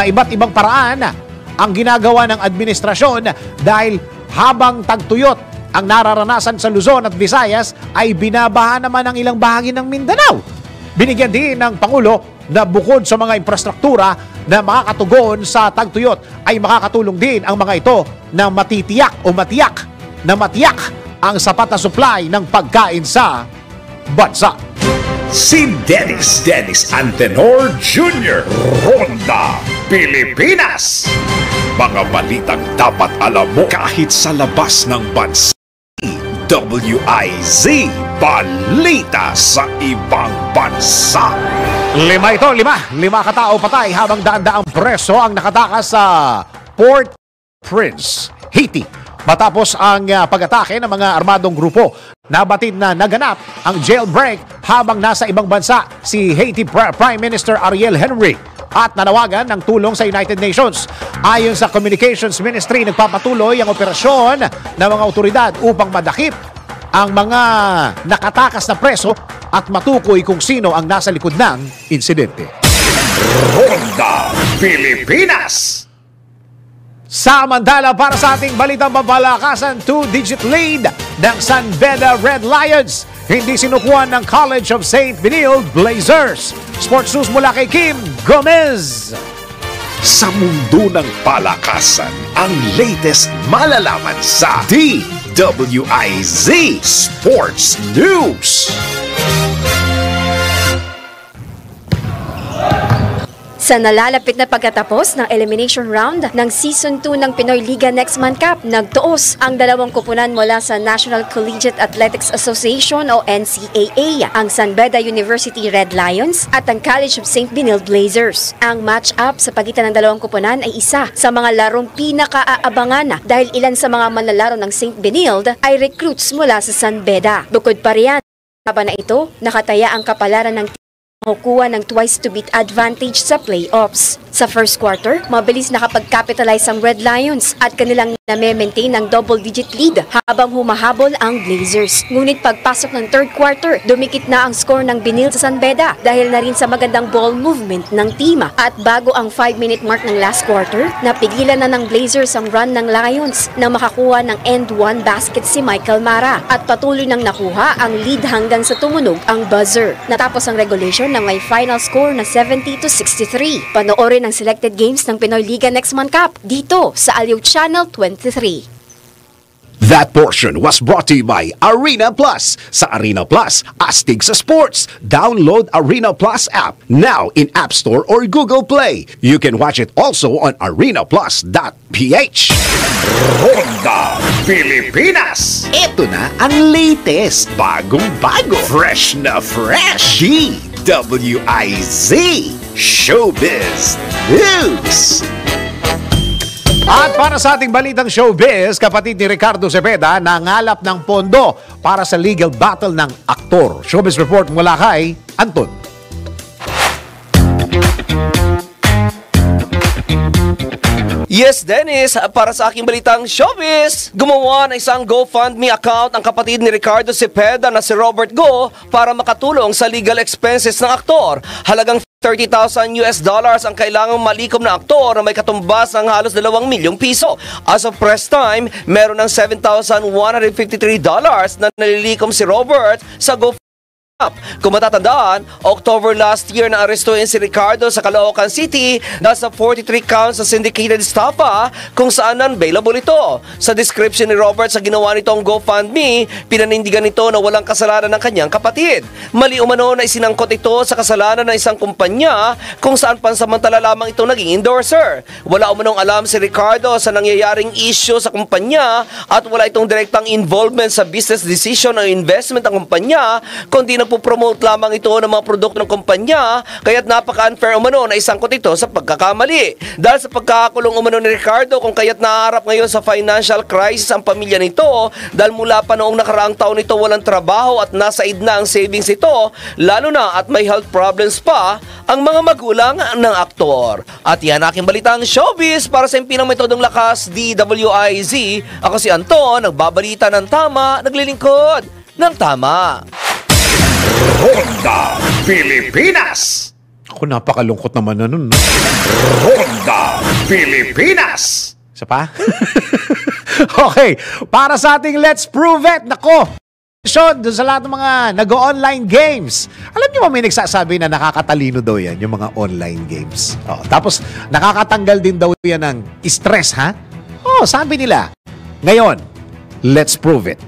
iba't ibang paraan ang ginagawa ng administrasyon dahil habang tagtuyot ang nararanasan sa Luzon at Visayas ay binabaha naman ang ilang bahagi ng Mindanao. Binigyan din ng Pangulo na bukod sa mga infrastruktura na makakatugon sa tagtuyot ay makakatulong din ang mga ito na matiyak ang sapat na supply ng pagkain sa bansa. Si Dennis Antenor Jr. Ronda Pilipinas. Mga balitang dapat alam mo kahit sa labas ng bansa. WIZ Balita sa ibang bansa. Lima katao patay habang daan-daang preso ang nakatakas sa Port-au-Prince, Haiti. Matapos ang pag-atake ng mga armadong grupo, nabatid na naganap ang jailbreak habang nasa ibang bansa si Haiti Prime Minister Ariel Henry at nanawagan ng tulong sa United Nations. Ayon sa Communications Ministry, nagpapatuloy ang operasyon ng mga otoridad upang madakip ang mga nakatakas na preso at matukoy kung sino ang nasa likod ng insidente. Ronda Pilipinas. Samantala, para sa ating balitang papalakasan, 2-digit lead ng San Beda Red Lions. Hindi sinukuhan ng College of St. Benilde Blazers. Sports News mula kay Kim Gomez. Sa mundo ng palakasan, ang latest malalaman sa DWIZ Sports News. Sa nalalapit na pagkatapos ng elimination round ng Season 2 ng Pinoy Liga Next Man Cup, nagtuos ang dalawang kupunan mula sa National Collegiate Athletics Association o NCAA, ang San Beda University Red Lions at ang College of St. Benilde Blazers. Ang match-up sa pagitan ng dalawang kupunan ay isa sa mga larong pinaka-aabangan dahil ilan sa mga manlalaro ng St. Benilde ay recruits mula sa San Beda. Bukod pa riyan, laban na ito, nakataya ang kapalaran ng makukuha ng twice-to-beat advantage sa playoffs. Sa first quarter, mabilis nakapag-capitalize ang Red Lions at kanilang na-maintain ng double-digit lead habang humahabol ang Blazers. Ngunit pagpasok ng third quarter, dumikit na ang score ng Benilde sa San Beda dahil na rin sa magandang ball movement ng team. At bago ang 5-minute mark ng last quarter, napigilan na ng Blazers ang run ng Lions na makakuha ng end-one basket si Michael Mara at patuloy nang nakuha ang lead hanggang sa tumunog ang buzzer. Natapos ang regulation na may final score na 70-63. Panoorin ang selected games ng Pinoy Liga Next Man Cup dito sa Aliw Channel 23. That portion was brought to you by Arena Plus. Sa Arena Plus, astig sa sports. Download Arena Plus app now in App Store or Google Play. You can watch it also on arenaplus.ph. Ronda Pilipinas. Ito na ang latest, bagong-bago, fresh na fresh. DWIZ Showbiz News. At para sa ating balitang showbiz, kapatid ni Ricardo Cepeda nangalap ng pondo para sa legal battle ng aktor. Showbiz report mula kay Anton. Yes, Dennis, para sa aking balitang showbiz, gumawa ng isang GoFundMe account ang kapatid ni Ricardo Cepeda na si Robert Go para makatulong sa legal expenses ng aktor. Halagang $30,000 ang kailangang malikom na aktor na may katumbas ng halos 2 milyong piso. As of press time, meron ng $7,153 na nalilikom si Robert sa GoFundMe. Kung matatandaan, October last year na arestuhin si Ricardo sa Caloocan City dahil sa 43 counts sa syndicated estafa kung saan unbailable ito. Sa description ni Robert sa ginawa nitong GoFundMe, pinanindigan nito na walang kasalanan ng kanyang kapatid. Mali umano na isinangkot ito sa kasalanan ng isang kumpanya kung saan pansamantala lamang ito naging endorser. Wala umanong alam si Ricardo sa nangyayaring issue sa kumpanya at wala itong direktang involvement sa business decision o investment ng kumpanya, kundi nagpo-promote lamang ito ng mga produkto ng kumpanya, kaya't napaka-unfair umano na isangkot ito sa pagkakamali. Dahil sa pagkakakulong umano ni Ricardo kung kaya't naharap ngayon sa financial crisis ang pamilya nito dahil mula pa noong nakaraang taon ito walang trabaho at nasa na ang savings ito, lalo na at may health problems pa ang mga magulang ng aktor. At yan aking balitang showbiz para sa impinang metodong lakas DWIZ. Ako si Anton, nagbabalita ng tama, naglilingkod ng tama. Ronda Pilipinas. Ako, napakalungkot naman na nun. Ronda Pilipinas. Isa pa? Okay, para sa ating Let's Prove It. Nako, doon sa lahat ng mga nag-online games. Alam niyo ba may nagsasabi na nakakatalino daw yan, yung mga online games. Tapos, nakakatanggal din daw yan ng stress, ha? Sabi nila. Ngayon, let's prove it.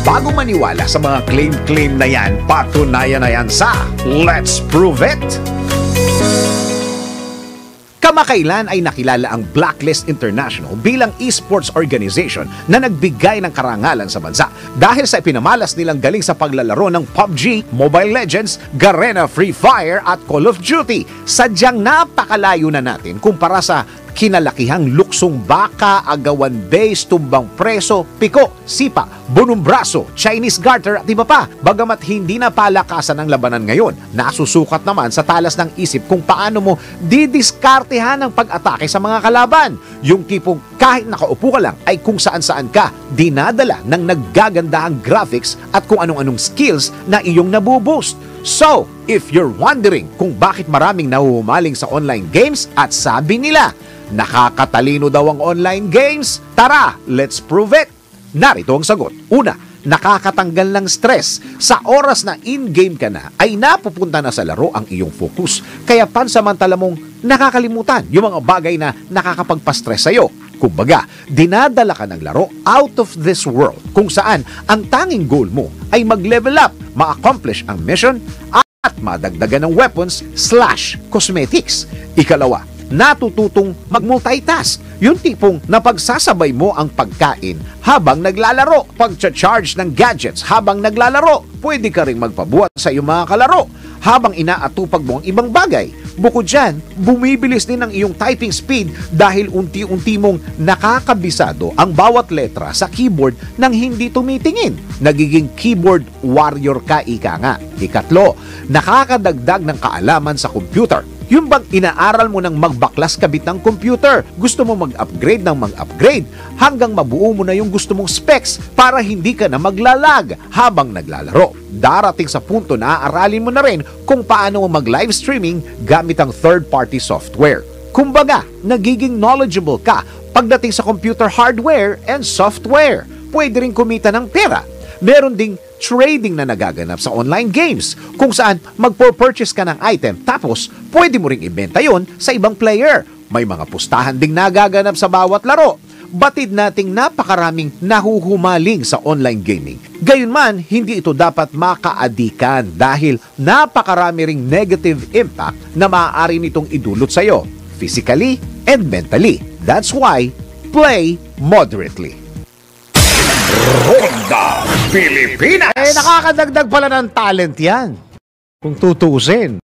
Bago maniwala sa mga claim na yan, patunayan na yan sa Let's Prove It! Kamakailan ay nakilala ang Blacklist International bilang esports organization na nagbigay ng karangalan sa bansa dahil sa ipinamalas nilang galing sa paglalaro ng PUBG, Mobile Legends, Garena, Free Fire at Call of Duty. Sadyang napakalayo na natin kumpara sa kinalakihang luksong baka, agawan base, tumbang preso, piko, sipa, bunong braso, Chinese garter at iba pa. Bagamat hindi na palakasan ang labanan ngayon, nasusukat naman sa talas ng isip kung paano mo didiskartehan ang pag-atake sa mga kalaban. Yung tipong kahit nakaupo ka lang ay kung saan-saan ka, dinadala ng naggagandahang graphics at kung anong-anong skills na iyong nabuboost. So, if you're wondering kung bakit maraming nahuhumaling sa online games at sabi nila, nakakatalino daw ang online games, tara, let's prove it! Narito ang sagot. Una, nakakatanggal ng stress. Sa oras na in-game ka na, ay napupunta na sa laro ang iyong focus. Kaya pansamantala mong nakakalimutan yung mga bagay na nakakapagpa-stress sa'yo. Kumbaga, dinadala ka ng laro out of this world kung saan ang tanging goal mo ay mag-level up, ma-accomplish ang mission at at madagdagan ng weapons/cosmetics. Ikalawa, natututong mag-multitask. Yung tipong napagsasabay mo ang pagkain habang naglalaro. Pag-charge ng gadgets habang naglalaro. Pwede ka rin magpabuhat sa iyong mga kalaro habang inaatupag mo ang ibang bagay. Bukod dyan, bumibilis din ang iyong typing speed dahil unti-unti mong nakakabisado ang bawat letra sa keyboard nang hindi tumitingin. Nagiging keyboard warrior ka, ika nga. Ikatlo, nakakadagdag ng kaalaman sa computer. Yung bang inaaral mo ng magbaklas kabit ng computer, gusto mo mag-upgrade ng mag-upgrade hanggang mabuo mo na yung gusto mong specs para hindi ka na maglalag habang naglalaro. Darating sa punto na aaralin mo na rin kung paano mo mag-live streaming gamit ang third-party software. Kumbaga, nagiging knowledgeable ka pagdating sa computer hardware and software. Pwede rin kumita ng pera. Meron ding trading na nagaganap sa online games kung saan magpo-purchase ka ng item tapos pwede mo ring ibenta yon sa ibang player. May mga pustahan ding nagaganap sa bawat laro. Batid nating napakaraming nahuhumaling sa online gaming. Gayunman, hindi ito dapat makaadikan dahil napakarami ring negative impact na maaari nitong idulot sa iyo, physically and mentally. That's why, play moderately. Ronda Pilipinas. Nakakadagdag pala ng talent yan. Kung tutuusin.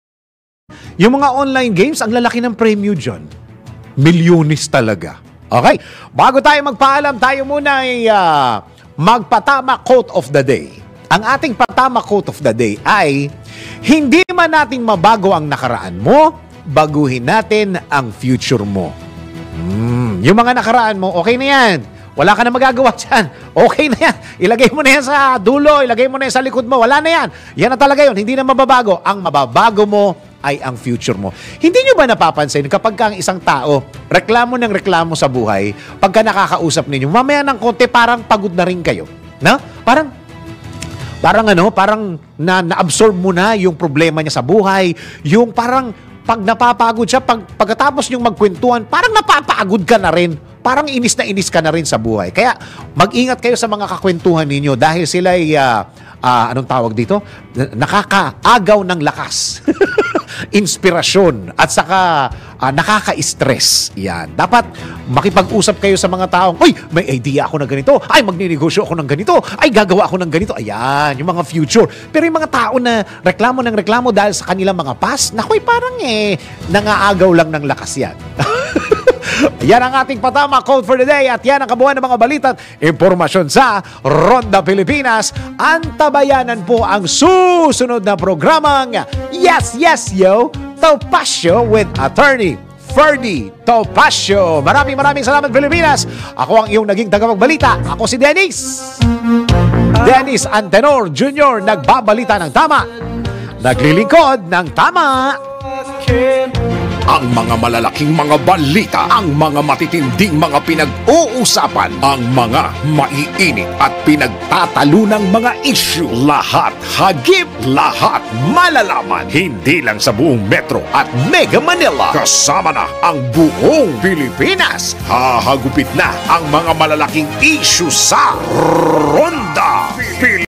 Yung mga online games, ang lalaki ng premyo dyan. Milyones talaga. Okay, bago tayo magpaalam, tayo muna ay magpatama quote of the day. Ang ating patama quote of the day ay, hindi man nating mabago ang nakaraan mo, baguhin natin ang future mo. Yung mga nakaraan mo, okay na yan. Wala ka na magagawa dyan. Okay na yan. Ilagay mo na yan sa dulo, ilagay mo na yan sa likod mo. Wala na yan. Yan na talaga yun. Hindi na mababago. Ang mababago mo ay ang future mo. Hindi nyo ba napapansin kapag ka ang isang tao, reklamo ng reklamo sa buhay, pagka nakakausap ninyo, mamaya ng konti parang pagod na rin kayo. No? Parang na-absorb mo na yung problema niya sa buhay. Yung parang pag napapagod siya, pagkatapos nyong magkwentuhan, parang napapagod ka na rin. Parang inis na inis ka na rin sa buhay. Kaya mag-ingat kayo sa mga kakwentuhan ninyo dahil sila ay, anong tawag dito? Nakakaagaw ng lakas. Inspirasyon at saka nakaka-stress. Yan. Dapat makipag-usap kayo sa mga taong, uy, may idea ako ng ganito. Ay, magninegosyo ako ng ganito. Ay, gagawa ako ng ganito. Ayan, yung mga future. Pero yung mga tao na reklamo ng reklamo dahil sa kanilang mga past, nakoy, parang nangaagaw lang ng lakas yan. Yan ang ating patama quote for the day at yan ang kabuuan ng mga balita at impormasyon sa Ronda Pilipinas. Antabayanan po ang susunod na programang Yes, Yes, Yo, Topacio with Attorney Ferdy Topacio. Maraming salamat, Pilipinas. Ako ang iyong naging tagapagbalita. Ako si Dennis Antenor Jr. Nagbabalita ng tama, naglilingkod ng tama. Ang mga malalaking mga balita, ang mga matitinding mga pinag-uusapan, ang mga maiinit at pinagtatalunang mga issue. Lahat hagip, lahat malalaman. Hindi lang sa buong Metro at Mega Manila. Kasama na ang buong Pilipinas. Hahagupit na ang mga malalaking issue sa Ronda Pilipinas.